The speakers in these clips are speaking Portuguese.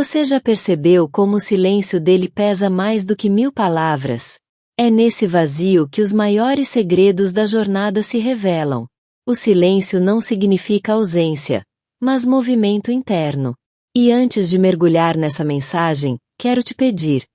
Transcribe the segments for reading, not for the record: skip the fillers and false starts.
Você já percebeu como o silêncio dele pesa mais do que 1000 palavras? É nesse vazio que os maiores segredos da jornada se revelam. O silêncio não significa ausência, mas movimento interno. E antes de mergulhar nessa mensagem, quero te pedir: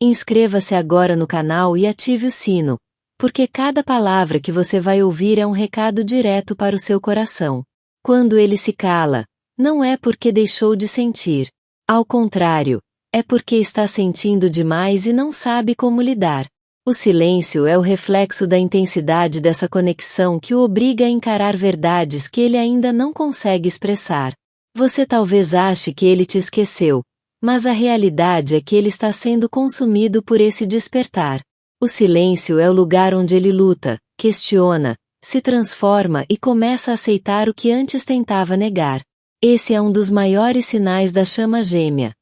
inscreva-se agora no canal e ative o sino, porque cada palavra que você vai ouvir é um recado direto para o seu coração. Quando ele se cala, não é porque deixou de sentir. Ao contrário, é porque está sentindo demais e não sabe como lidar. O silêncio é o reflexo da intensidade dessa conexão que o obriga a encarar verdades que ele ainda não consegue expressar. Você talvez ache que ele te esqueceu, mas a realidade é que ele está sendo consumido por esse despertar. O silêncio é o lugar onde ele luta, questiona, se transforma e começa a aceitar o que antes tentava negar. Esse é um dos maiores sinais da chama gêmea.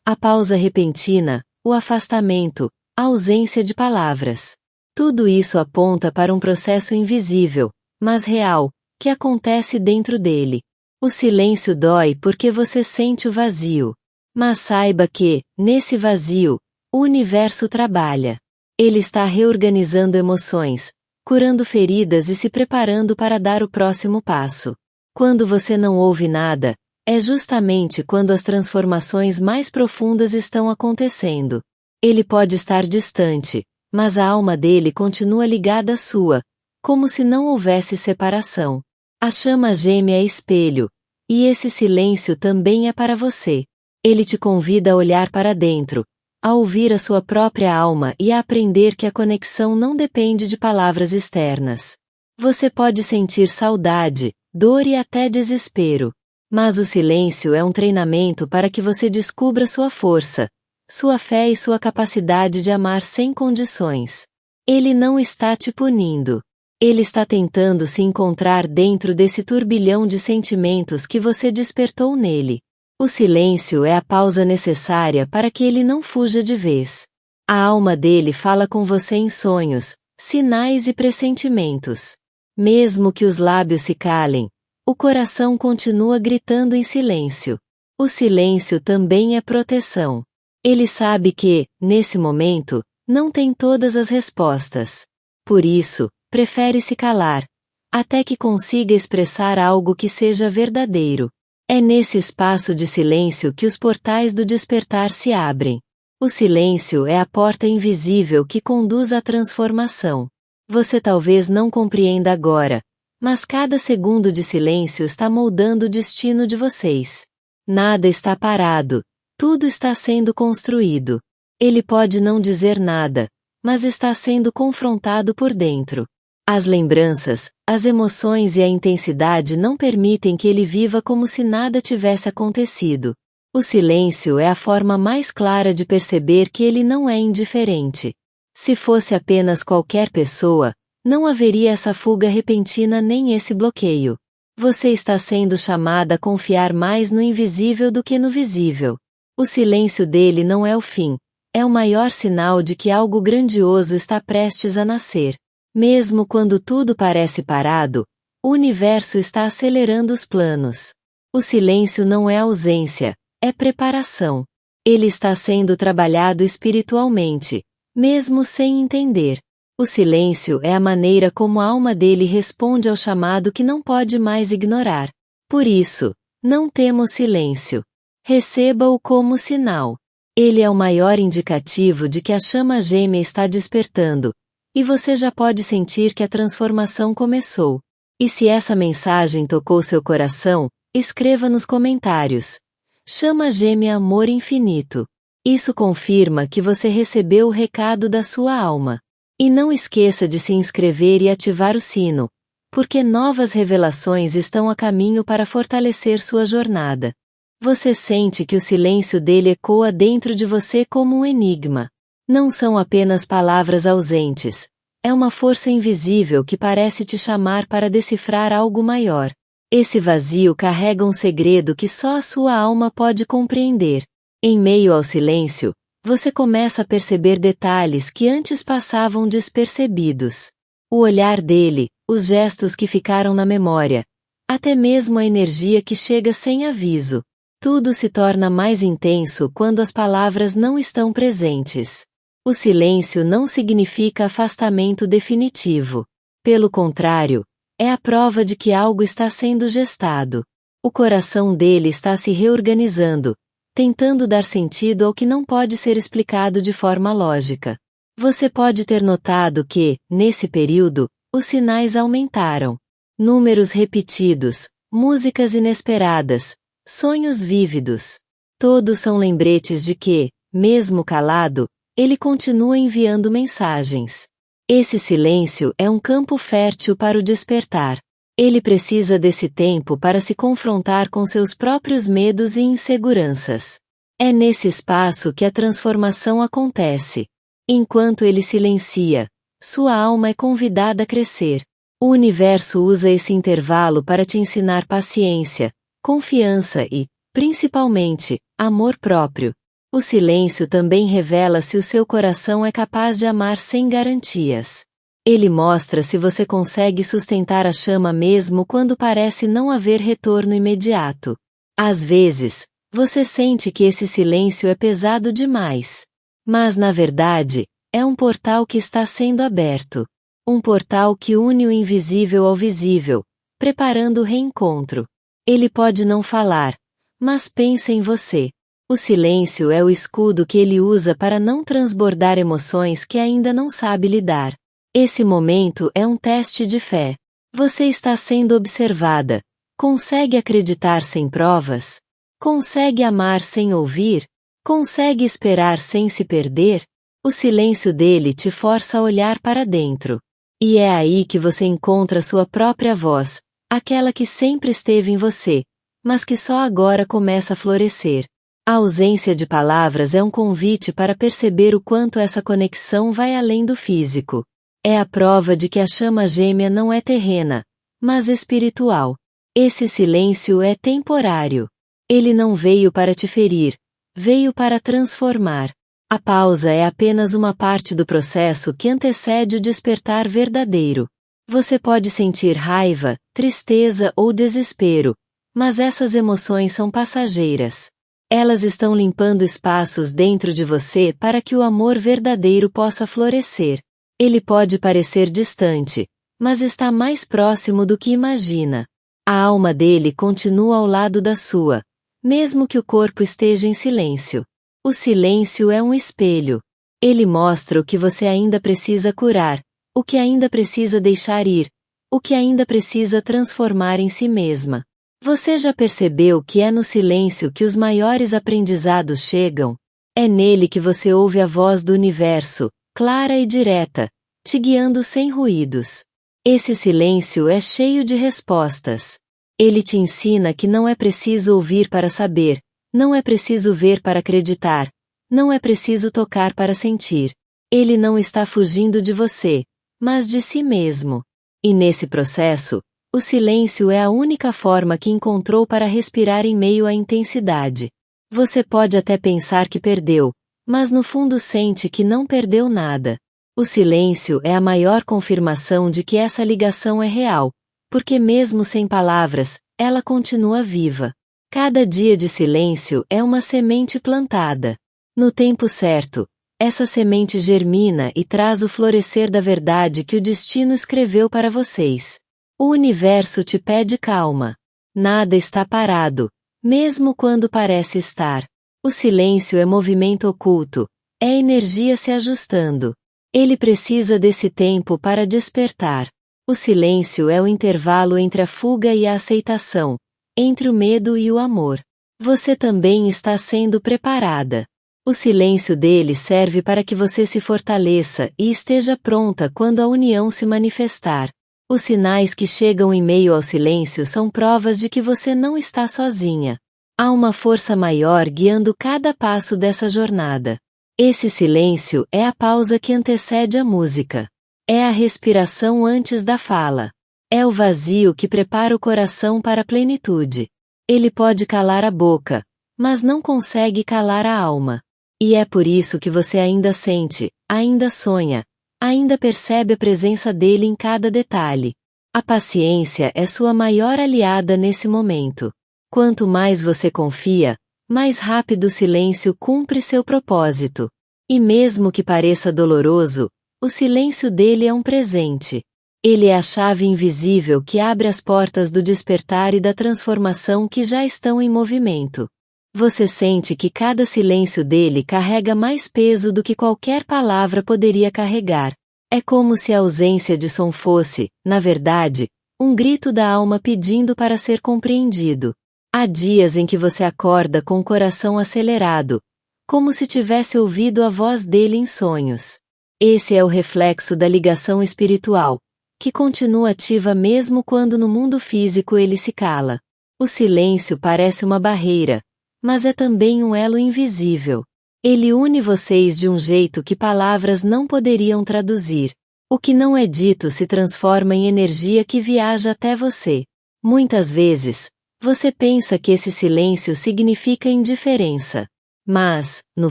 A pausa repentina, o afastamento, a ausência de palavras. Tudo isso aponta para um processo invisível, mas real, que acontece dentro dele. O silêncio dói porque você sente o vazio. Mas saiba que, nesse vazio, o universo trabalha. Ele está reorganizando emoções, curando feridas e se preparando para dar o próximo passo. Quando você não ouve nada, é justamente quando as transformações mais profundas estão acontecendo. Ele pode estar distante, mas a alma dele continua ligada à sua, como se não houvesse separação. A chama gêmea é espelho, e esse silêncio também é para você. Ele te convida a olhar para dentro, a ouvir a sua própria alma e a aprender que a conexão não depende de palavras externas. Você pode sentir saudade, dor e até desespero. Mas o silêncio é um treinamento para que você descubra sua força, sua fé e sua capacidade de amar sem condições. Ele não está te punindo. Ele está tentando se encontrar dentro desse turbilhão de sentimentos que você despertou nele. O silêncio é a pausa necessária para que ele não fuja de vez. A alma dele fala com você em sonhos, sinais e pressentimentos. Mesmo que os lábios se calem, o coração continua gritando em silêncio. O silêncio também é proteção. Ele sabe que, nesse momento, não tem todas as respostas. Por isso, prefere se calar, até que consiga expressar algo que seja verdadeiro. É nesse espaço de silêncio que os portais do despertar se abrem. O silêncio é a porta invisível que conduz à transformação. Você talvez não compreenda agora, mas cada segundo de silêncio está moldando o destino de vocês. Nada está parado. Tudo está sendo construído. Ele pode não dizer nada, mas está sendo confrontado por dentro. As lembranças, as emoções e a intensidade não permitem que ele viva como se nada tivesse acontecido. O silêncio é a forma mais clara de perceber que ele não é indiferente. Se fosse apenas qualquer pessoa, não haveria essa fuga repentina nem esse bloqueio. Você está sendo chamada a confiar mais no invisível do que no visível. O silêncio dele não é o fim, é o maior sinal de que algo grandioso está prestes a nascer. Mesmo quando tudo parece parado, o universo está acelerando os planos. O silêncio não é ausência, é preparação. Ele está sendo trabalhado espiritualmente, mesmo sem entender. O silêncio é a maneira como a alma dele responde ao chamado que não pode mais ignorar. Por isso, não tema o silêncio. Receba-o como sinal. Ele é o maior indicativo de que a chama gêmea está despertando, e você já pode sentir que a transformação começou. E se essa mensagem tocou seu coração, escreva nos comentários: Chama gêmea amor infinito. Isso confirma que você recebeu o recado da sua alma. E não esqueça de se inscrever e ativar o sino, porque novas revelações estão a caminho para fortalecer sua jornada. Você sente que o silêncio dele ecoa dentro de você como um enigma. Não são apenas palavras ausentes. É uma força invisível que parece te chamar para decifrar algo maior. Esse vazio carrega um segredo que só a sua alma pode compreender. Em meio ao silêncio, você começa a perceber detalhes que antes passavam despercebidos. O olhar dele, os gestos que ficaram na memória, até mesmo a energia que chega sem aviso. Tudo se torna mais intenso quando as palavras não estão presentes. O silêncio não significa afastamento definitivo. Pelo contrário, é a prova de que algo está sendo gestado. O coração dele está se reorganizando, tentando dar sentido ao que não pode ser explicado de forma lógica. Você pode ter notado que, nesse período, os sinais aumentaram. Números repetidos, músicas inesperadas, sonhos vívidos. Todos são lembretes de que, mesmo calado, ele continua enviando mensagens. Esse silêncio é um campo fértil para o despertar. Ele precisa desse tempo para se confrontar com seus próprios medos e inseguranças. É nesse espaço que a transformação acontece. Enquanto ele silencia, sua alma é convidada a crescer. O universo usa esse intervalo para te ensinar paciência, confiança e, principalmente, amor próprio. O silêncio também revela se o seu coração é capaz de amar sem garantias. Ele mostra se você consegue sustentar a chama mesmo quando parece não haver retorno imediato. Às vezes, você sente que esse silêncio é pesado demais. Mas na verdade, é um portal que está sendo aberto. Um portal que une o invisível ao visível, preparando o reencontro. Ele pode não falar, mas pensa em você. O silêncio é o escudo que ele usa para não transbordar emoções que ainda não sabe lidar. Esse momento é um teste de fé. Você está sendo observada. Consegue acreditar sem provas? Consegue amar sem ouvir? Consegue esperar sem se perder? O silêncio dele te força a olhar para dentro. E é aí que você encontra sua própria voz, aquela que sempre esteve em você, mas que só agora começa a florescer. A ausência de palavras é um convite para perceber o quanto essa conexão vai além do físico. É a prova de que a chama gêmea não é terrena, mas espiritual. Esse silêncio é temporário. Ele não veio para te ferir, veio para transformar. A pausa é apenas uma parte do processo que antecede o despertar verdadeiro. Você pode sentir raiva, tristeza ou desespero, mas essas emoções são passageiras. Elas estão limpando espaços dentro de você para que o amor verdadeiro possa florescer. Ele pode parecer distante, mas está mais próximo do que imagina. A alma dele continua ao lado da sua, mesmo que o corpo esteja em silêncio. O silêncio é um espelho. Ele mostra o que você ainda precisa curar, o que ainda precisa deixar ir, o que ainda precisa transformar em si mesma. Você já percebeu que é no silêncio que os maiores aprendizados chegam? É nele que você ouve a voz do universo, clara e direta, te guiando sem ruídos. Esse silêncio é cheio de respostas. Ele te ensina que não é preciso ouvir para saber, não é preciso ver para acreditar, não é preciso tocar para sentir. Ele não está fugindo de você, mas de si mesmo. E nesse processo, o silêncio é a única forma que encontrou para respirar em meio à intensidade. Você pode até pensar que perdeu, mas no fundo sente que não perdeu nada. O silêncio é a maior confirmação de que essa ligação é real, porque mesmo sem palavras, ela continua viva. Cada dia de silêncio é uma semente plantada. No tempo certo, essa semente germina e traz o florescer da verdade que o destino escreveu para vocês. O universo te pede calma. Nada está parado, mesmo quando parece estar. O silêncio é movimento oculto, é energia se ajustando. Ele precisa desse tempo para despertar. O silêncio é o intervalo entre a fuga e a aceitação, entre o medo e o amor. Você também está sendo preparada. O silêncio dele serve para que você se fortaleça e esteja pronta quando a união se manifestar. Os sinais que chegam em meio ao silêncio são provas de que você não está sozinha. Há uma força maior guiando cada passo dessa jornada. Esse silêncio é a pausa que antecede a música. É a respiração antes da fala. É o vazio que prepara o coração para a plenitude. Ele pode calar a boca, mas não consegue calar a alma. E é por isso que você ainda sente, ainda sonha, ainda percebe a presença dele em cada detalhe. A paciência é sua maior aliada nesse momento. Quanto mais você confia, mais rápido o silêncio cumpre seu propósito. E mesmo que pareça doloroso, o silêncio dele é um presente. Ele é a chave invisível que abre as portas do despertar e da transformação que já estão em movimento. Você sente que cada silêncio dele carrega mais peso do que qualquer palavra poderia carregar. É como se a ausência de som fosse, na verdade, um grito da alma pedindo para ser compreendido. Há dias em que você acorda com o coração acelerado, como se tivesse ouvido a voz dele em sonhos. Esse é o reflexo da ligação espiritual, que continua ativa mesmo quando no mundo físico ele se cala. O silêncio parece uma barreira, mas é também um elo invisível. Ele une vocês de um jeito que palavras não poderiam traduzir. O que não é dito se transforma em energia que viaja até você. Muitas vezes, você pensa que esse silêncio significa indiferença. Mas, no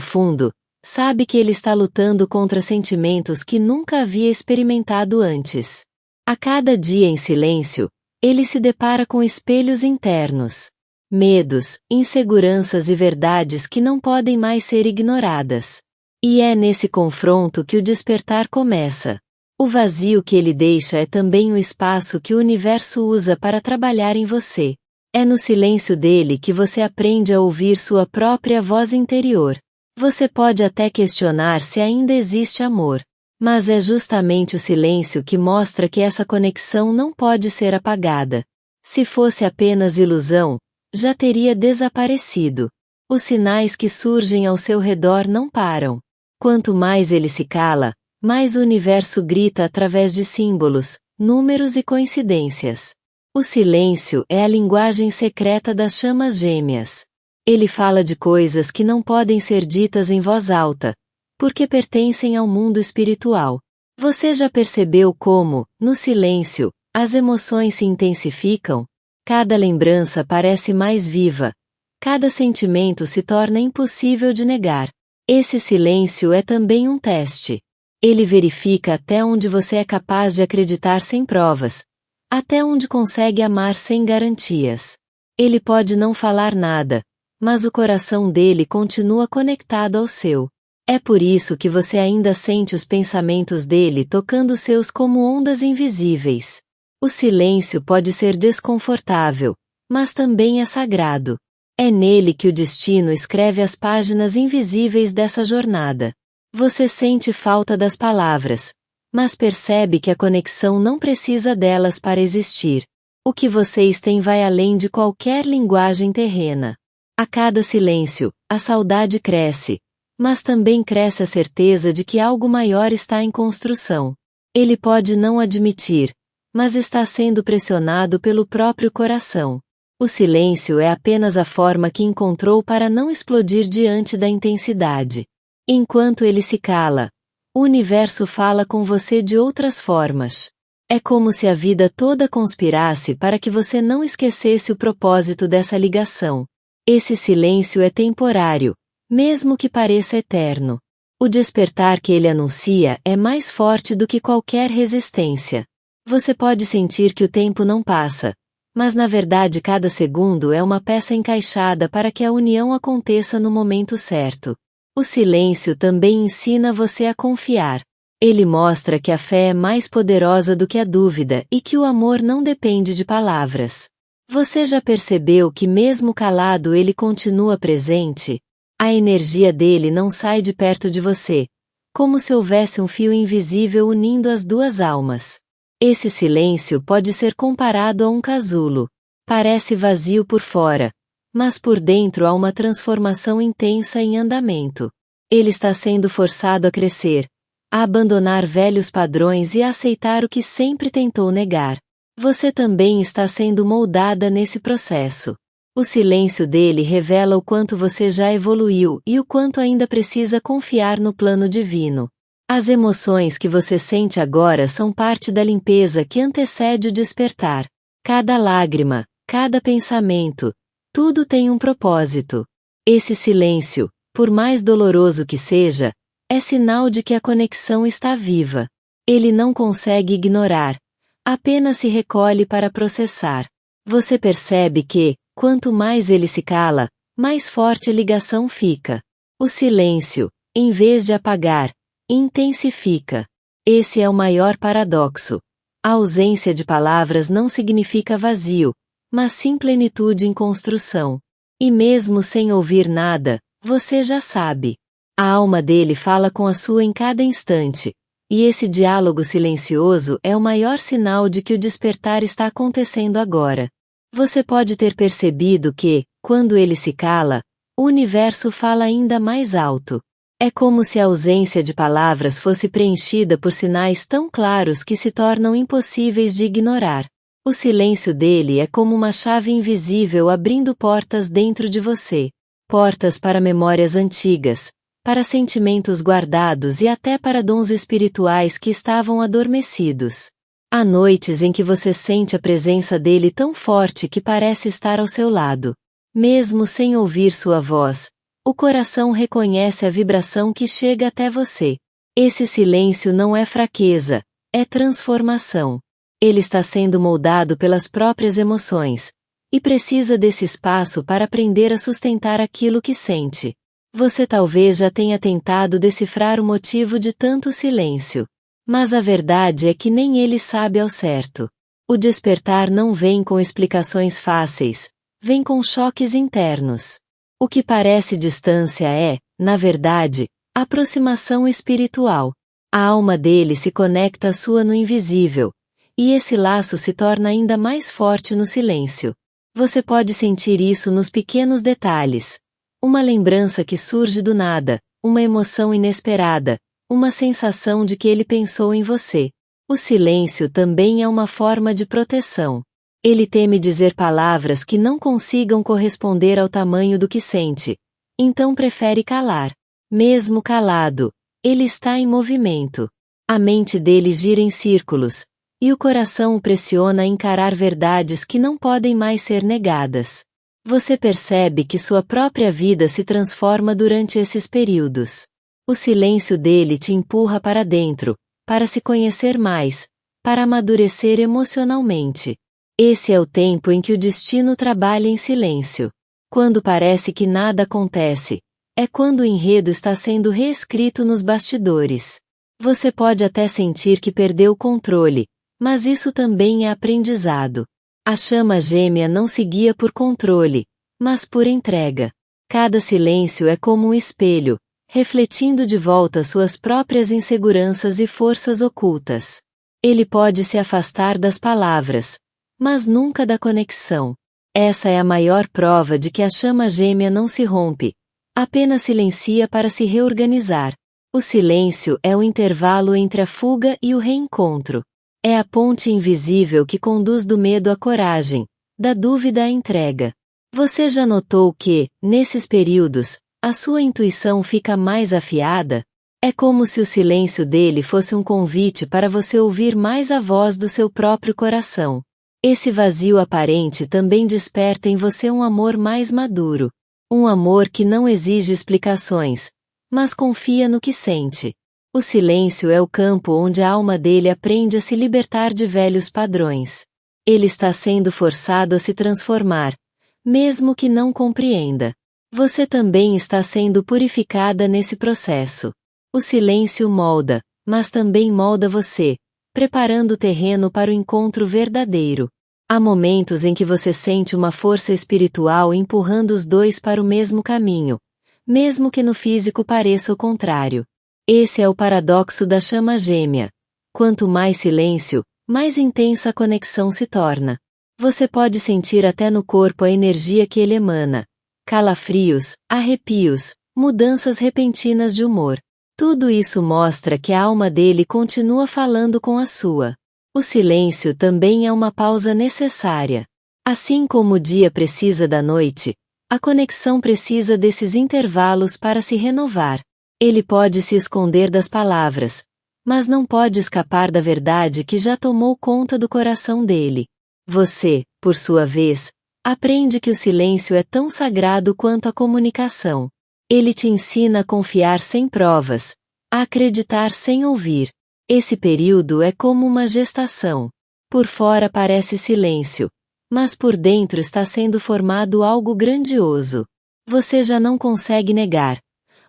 fundo, sabe que ele está lutando contra sentimentos que nunca havia experimentado antes. A cada dia em silêncio, ele se depara com espelhos internos. Medos, inseguranças e verdades que não podem mais ser ignoradas. E é nesse confronto que o despertar começa. O vazio que ele deixa é também o espaço que o universo usa para trabalhar em você. É no silêncio dele que você aprende a ouvir sua própria voz interior. Você pode até questionar se ainda existe amor. Mas é justamente o silêncio que mostra que essa conexão não pode ser apagada. Se fosse apenas ilusão, já teria desaparecido. Os sinais que surgem ao seu redor não param. Quanto mais ele se cala, mais o universo grita através de símbolos, números e coincidências. O silêncio é a linguagem secreta das chamas gêmeas. Ele fala de coisas que não podem ser ditas em voz alta, porque pertencem ao mundo espiritual. Você já percebeu como, no silêncio, as emoções se intensificam? Cada lembrança parece mais viva. Cada sentimento se torna impossível de negar. Esse silêncio é também um teste. Ele verifica até onde você é capaz de acreditar sem provas, até onde consegue amar sem garantias. Ele pode não falar nada, mas o coração dele continua conectado ao seu. É por isso que você ainda sente os pensamentos dele tocando seus como ondas invisíveis. O silêncio pode ser desconfortável, mas também é sagrado. É nele que o destino escreve as páginas invisíveis dessa jornada. Você sente falta das palavras, mas percebe que a conexão não precisa delas para existir. O que vocês têm vai além de qualquer linguagem terrena. A cada silêncio, a saudade cresce, mas também cresce a certeza de que algo maior está em construção. Ele pode não admitir, mas está sendo pressionado pelo próprio coração. O silêncio é apenas a forma que encontrou para não explodir diante da intensidade. Enquanto ele se cala, o universo fala com você de outras formas. É como se a vida toda conspirasse para que você não esquecesse o propósito dessa ligação. Esse silêncio é temporário, mesmo que pareça eterno. O despertar que ele anuncia é mais forte do que qualquer resistência. Você pode sentir que o tempo não passa, mas na verdade cada segundo é uma peça encaixada para que a união aconteça no momento certo. O silêncio também ensina você a confiar. Ele mostra que a fé é mais poderosa do que a dúvida e que o amor não depende de palavras. Você já percebeu que mesmo calado ele continua presente? A energia dele não sai de perto de você, como se houvesse um fio invisível unindo as duas almas. Esse silêncio pode ser comparado a um casulo. Parece vazio por fora, mas por dentro há uma transformação intensa em andamento. Ele está sendo forçado a crescer, a abandonar velhos padrões e a aceitar o que sempre tentou negar. Você também está sendo moldada nesse processo. O silêncio dele revela o quanto você já evoluiu e o quanto ainda precisa confiar no plano divino. As emoções que você sente agora são parte da limpeza que antecede o despertar. Cada lágrima, cada pensamento, tudo tem um propósito. Esse silêncio, por mais doloroso que seja, é sinal de que a conexão está viva. Ele não consegue ignorar, apenas se recolhe para processar. Você percebe que, quanto mais ele se cala, mais forte a ligação fica. O silêncio, em vez de apagar, intensifica. Esse é o maior paradoxo. A ausência de palavras não significa vazio, mas sim plenitude em construção. E mesmo sem ouvir nada, você já sabe. A alma dele fala com a sua em cada instante, e esse diálogo silencioso é o maior sinal de que o despertar está acontecendo agora. Você pode ter percebido que, quando ele se cala, o universo fala ainda mais alto. É como se a ausência de palavras fosse preenchida por sinais tão claros que se tornam impossíveis de ignorar. O silêncio dele é como uma chave invisível abrindo portas dentro de você. Portas para memórias antigas, para sentimentos guardados e até para dons espirituais que estavam adormecidos. Há noites em que você sente a presença dele tão forte que parece estar ao seu lado. Mesmo sem ouvir sua voz, o coração reconhece a vibração que chega até você. Esse silêncio não é fraqueza, é transformação. Ele está sendo moldado pelas próprias emoções, e precisa desse espaço para aprender a sustentar aquilo que sente. Você talvez já tenha tentado decifrar o motivo de tanto silêncio. Mas a verdade é que nem ele sabe ao certo. O despertar não vem com explicações fáceis, vem com choques internos. O que parece distância é, na verdade, aproximação espiritual. A alma dele se conecta à sua no invisível, e esse laço se torna ainda mais forte no silêncio. Você pode sentir isso nos pequenos detalhes. Uma lembrança que surge do nada, uma emoção inesperada, uma sensação de que ele pensou em você. O silêncio também é uma forma de proteção. Ele teme dizer palavras que não consigam corresponder ao tamanho do que sente. Então prefere calar. Mesmo calado, ele está em movimento. A mente dele gira em círculos, e o coração o pressiona a encarar verdades que não podem mais ser negadas. Você percebe que sua própria vida se transforma durante esses períodos. O silêncio dele te empurra para dentro, para se conhecer mais, para amadurecer emocionalmente. Esse é o tempo em que o destino trabalha em silêncio. Quando parece que nada acontece, é quando o enredo está sendo reescrito nos bastidores. Você pode até sentir que perdeu o controle, mas isso também é aprendizado. A chama gêmea não se guia por controle, mas por entrega. Cada silêncio é como um espelho, refletindo de volta suas próprias inseguranças e forças ocultas. Ele pode se afastar das palavras, mas nunca da conexão. Essa é a maior prova de que a chama gêmea não se rompe, apenas silencia para se reorganizar. O silêncio é o intervalo entre a fuga e o reencontro. É a ponte invisível que conduz do medo à coragem, da dúvida à entrega. Você já notou que, nesses períodos, a sua intuição fica mais afiada? É como se o silêncio dele fosse um convite para você ouvir mais a voz do seu próprio coração. Esse vazio aparente também desperta em você um amor mais maduro. Um amor que não exige explicações, mas confia no que sente. O silêncio é o campo onde a alma dele aprende a se libertar de velhos padrões. Ele está sendo forçado a se transformar, mesmo que não compreenda. Você também está sendo purificada nesse processo. O silêncio molda, mas também molda você, preparando o terreno para o encontro verdadeiro. Há momentos em que você sente uma força espiritual empurrando os dois para o mesmo caminho, mesmo que no físico pareça o contrário. Esse é o paradoxo da chama gêmea. Quanto mais silêncio, mais intensa a conexão se torna. Você pode sentir até no corpo a energia que ele emana. Calafrios, arrepios, mudanças repentinas de humor. Tudo isso mostra que a alma dele continua falando com a sua. O silêncio também é uma pausa necessária. Assim como o dia precisa da noite, a conexão precisa desses intervalos para se renovar. Ele pode se esconder das palavras, mas não pode escapar da verdade que já tomou conta do coração dele. Você, por sua vez, aprende que o silêncio é tão sagrado quanto a comunicação. Ele te ensina a confiar sem provas, a acreditar sem ouvir. Esse período é como uma gestação. Por fora parece silêncio, mas por dentro está sendo formado algo grandioso. Você já não consegue negar.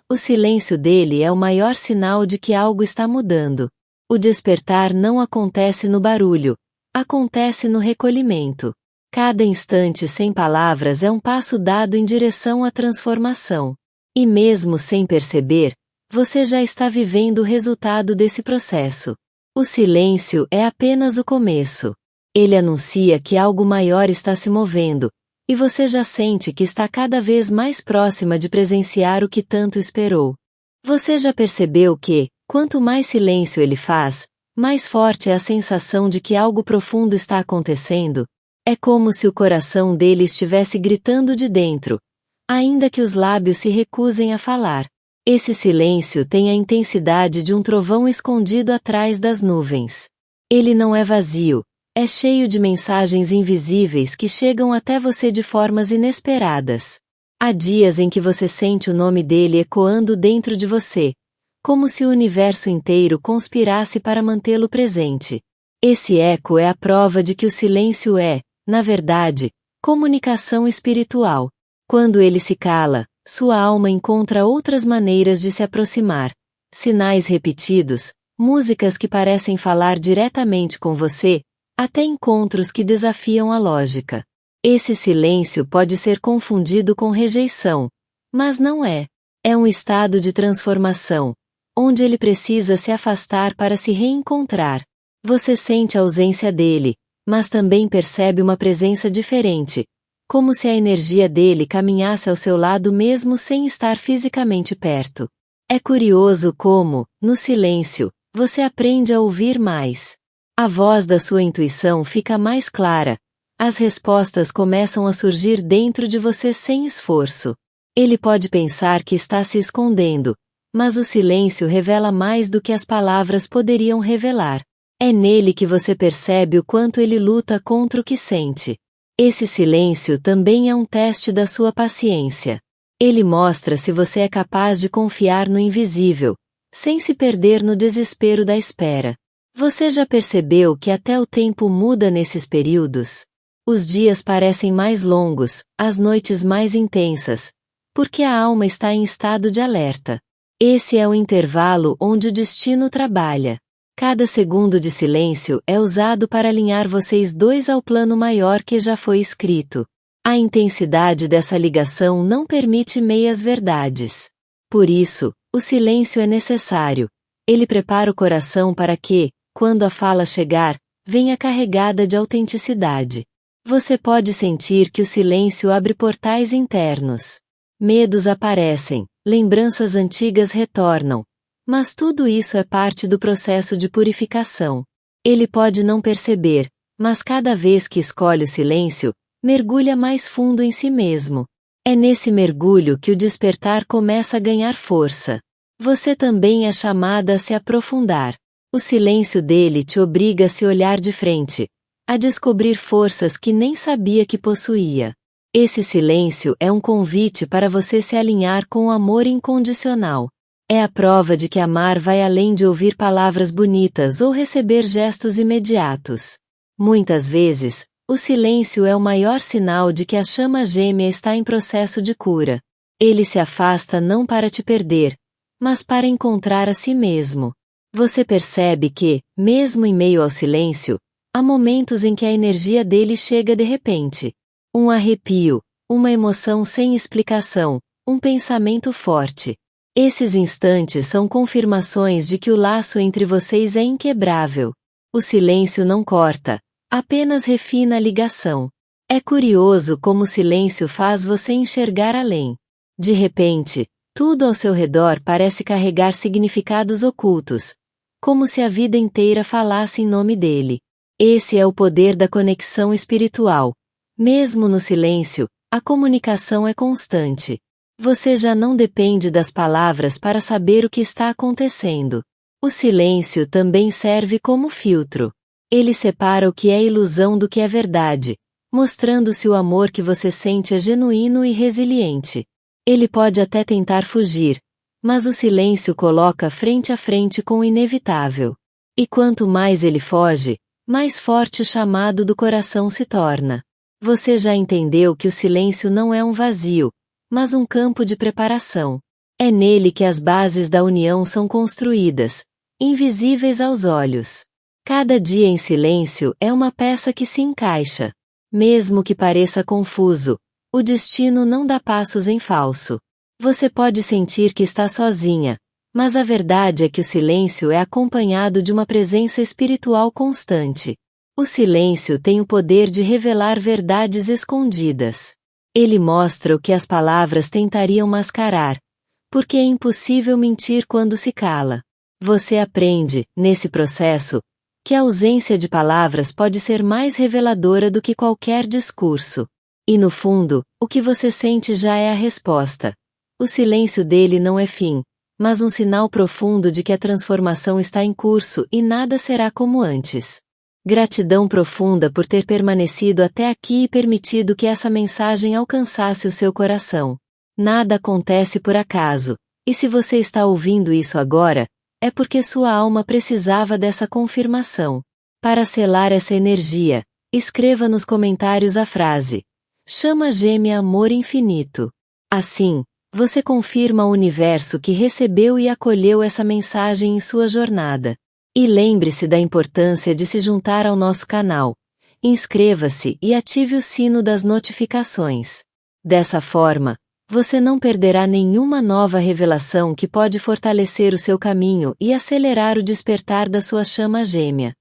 O silêncio dele é o maior sinal de que algo está mudando. O despertar não acontece no barulho, acontece no recolhimento. Cada instante sem palavras é um passo dado em direção à transformação. E mesmo sem perceber, você já está vivendo o resultado desse processo. O silêncio é apenas o começo. Ele anuncia que algo maior está se movendo, e você já sente que está cada vez mais próxima de presenciar o que tanto esperou. Você já percebeu que, quanto mais silêncio ele faz, mais forte é a sensação de que algo profundo está acontecendo? É como se o coração dele estivesse gritando de dentro, ainda que os lábios se recusem a falar. Esse silêncio tem a intensidade de um trovão escondido atrás das nuvens. Ele não é vazio, é cheio de mensagens invisíveis que chegam até você de formas inesperadas. Há dias em que você sente o nome dele ecoando dentro de você, como se o universo inteiro conspirasse para mantê-lo presente. Esse eco é a prova de que o silêncio é, na verdade, comunicação espiritual. Quando ele se cala, sua alma encontra outras maneiras de se aproximar. Sinais repetidos, músicas que parecem falar diretamente com você, até encontros que desafiam a lógica. Esse silêncio pode ser confundido com rejeição, mas não é. É um estado de transformação, onde ele precisa se afastar para se reencontrar. Você sente a ausência dele, mas também percebe uma presença diferente, como se a energia dele caminhasse ao seu lado mesmo sem estar fisicamente perto. É curioso como, no silêncio, você aprende a ouvir mais. A voz da sua intuição fica mais clara. As respostas começam a surgir dentro de você sem esforço. Ele pode pensar que está se escondendo, mas o silêncio revela mais do que as palavras poderiam revelar. É nele que você percebe o quanto ele luta contra o que sente. Esse silêncio também é um teste da sua paciência. Ele mostra se você é capaz de confiar no invisível, sem se perder no desespero da espera. Você já percebeu que até o tempo muda nesses períodos? Os dias parecem mais longos, as noites mais intensas, porque a alma está em estado de alerta. Esse é o intervalo onde o destino trabalha. Cada segundo de silêncio é usado para alinhar vocês dois ao plano maior que já foi escrito. A intensidade dessa ligação não permite meias-verdades. Por isso, o silêncio é necessário. Ele prepara o coração para que, quando a fala chegar, venha carregada de autenticidade. Você pode sentir que o silêncio abre portais internos. Medos aparecem, lembranças antigas retornam. Mas tudo isso é parte do processo de purificação. Ele pode não perceber, mas cada vez que escolhe o silêncio, mergulha mais fundo em si mesmo. É nesse mergulho que o despertar começa a ganhar força. Você também é chamada a se aprofundar. O silêncio dele te obriga a se olhar de frente, a descobrir forças que nem sabia que possuía. Esse silêncio é um convite para você se alinhar com o amor incondicional. É a prova de que amar vai além de ouvir palavras bonitas ou receber gestos imediatos. Muitas vezes, o silêncio é o maior sinal de que a chama gêmea está em processo de cura. Ele se afasta não para te perder, mas para encontrar a si mesmo. Você percebe que, mesmo em meio ao silêncio, há momentos em que a energia dele chega de repente. Um arrepio, uma emoção sem explicação, um pensamento forte. Esses instantes são confirmações de que o laço entre vocês é inquebrável. O silêncio não corta, apenas refina a ligação. É curioso como o silêncio faz você enxergar além. De repente, tudo ao seu redor parece carregar significados ocultos, como se a vida inteira falasse em nome dele. Esse é o poder da conexão espiritual. Mesmo no silêncio, a comunicação é constante. Você já não depende das palavras para saber o que está acontecendo. O silêncio também serve como filtro. Ele separa o que é ilusão do que é verdade, mostrando se o amor que você sente é genuíno e resiliente. Ele pode até tentar fugir, mas o silêncio coloca frente a frente com o inevitável. E quanto mais ele foge, mais forte o chamado do coração se torna. Você já entendeu que o silêncio não é um vazio, mas um campo de preparação. É nele que as bases da união são construídas, invisíveis aos olhos. Cada dia em silêncio é uma peça que se encaixa. Mesmo que pareça confuso, o destino não dá passos em falso. Você pode sentir que está sozinha, mas a verdade é que o silêncio é acompanhado de uma presença espiritual constante. O silêncio tem o poder de revelar verdades escondidas. Ele mostra o que as palavras tentariam mascarar, porque é impossível mentir quando se cala. Você aprende, nesse processo, que a ausência de palavras pode ser mais reveladora do que qualquer discurso. E no fundo, o que você sente já é a resposta. O silêncio dele não é fim, mas um sinal profundo de que a transformação está em curso e nada será como antes. Gratidão profunda por ter permanecido até aqui e permitido que essa mensagem alcançasse o seu coração. Nada acontece por acaso, e se você está ouvindo isso agora, é porque sua alma precisava dessa confirmação. Para selar essa energia, escreva nos comentários a frase: Chama gêmea amor infinito. Assim, você confirma ao universo que recebeu e acolheu essa mensagem em sua jornada. E lembre-se da importância de se juntar ao nosso canal. Inscreva-se e ative o sino das notificações. Dessa forma, você não perderá nenhuma nova revelação que pode fortalecer o seu caminho e acelerar o despertar da sua chama gêmea.